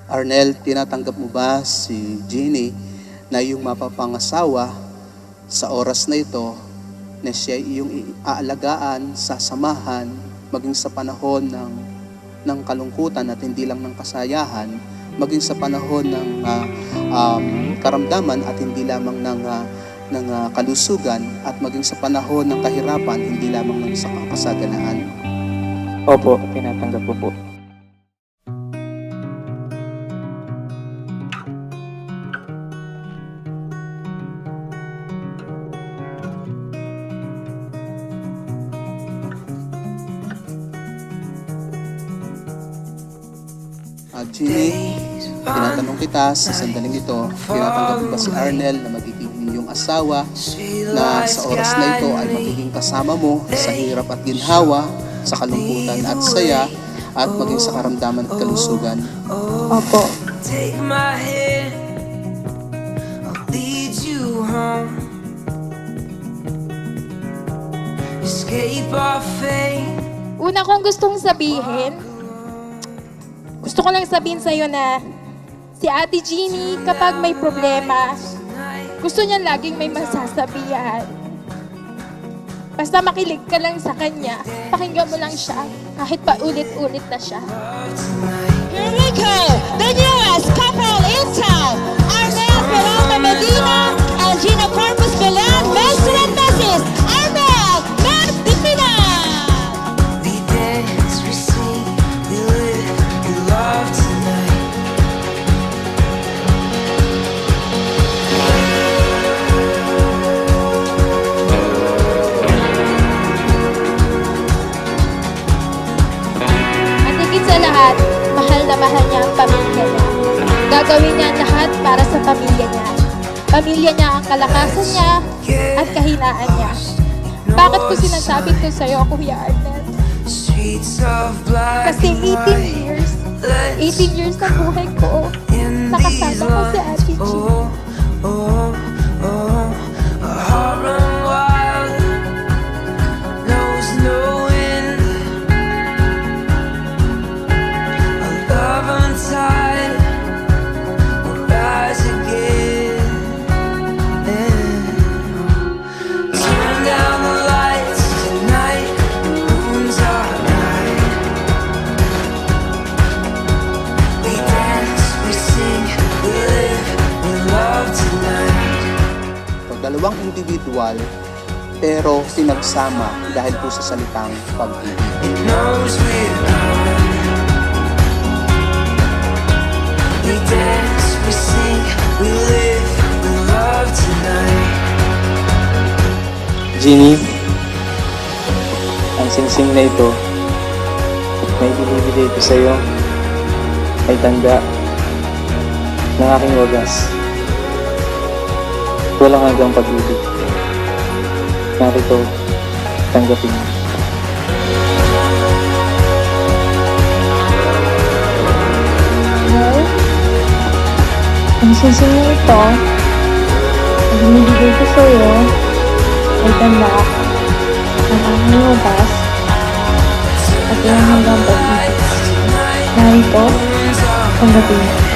Arnel, tinatanggap mo ba si Jeannie na iyong mapapangasawa sa oras na ito na siya iyong aalagaan, sasamahan, maging sa panahon ng kalungkutan at hindi lang ng kasayahan, maging sa panahon ng karamdaman at hindi lamang ng kalusugan, at maging sa panahon ng kahirapan, hindi lamang ng sa kasaganaan? Opo, tinatanggap ko po. Jeannie, tinatanong kita sa sandaling ito, tinatanggap mo ba si Arnel na magiging iyong asawa, na sa oras na ito ay magiging kasama mo sa hirap at ginhawa, sa kalungkutan at saya, at maging sa karamdaman at kalusugan? Opo. Take my hand, I'll lead you home. Escape our fate. Una kong gustong sabihin, gusto ko lang sabihin sa'yo na si Ate Jeannie, kapag may problema, gusto niya laging may masasabihan. Basta makilig ka lang sa kanya, pakinggan mo lang siya, kahit pa ulit-ulit na siya. Here we go! The newest couple in town! Arnel Peralta Medina and Gina Corpus Belen, Mr. and Mrs. Arnel Medina! We dance, we sing, we live, we love tonight. At higit sa lahat, mahal na mahal niya ang pamilya niya. Gagawin niya ang lahat para sa pamilya niya. Pamilya niya ang kalakasan niya at kahinaan niya. Bakit ko sinasabi ito sa'yo, Kuya Arnel? Streets of black Kasi and white. 18 years na buhay ko, nakasama ko si Ate G. Oh, oh, oh, a heart run wild, knows no end. A love untied will rise again. Turn down the lights tonight, the moon's our night. We dance, we sing, we live, we love tonight. Dalawang individual pero pinagsama dahil po sa salitang pag-ibig. It knows we're gone. We dance, we sing, we live, we love tonight. Jeannie, ang singsing na ito, may binibigay ko sa'yo, ay tanda ng aking wagas. Walang hanggang pag-ibig. Narito, tanggapin mo. Well, ang singsing na ito, ang binibigay ko sa'yo, ay tanda ng aking wagas at walang hanggang pag-ibig. Narito, tanggapin mo.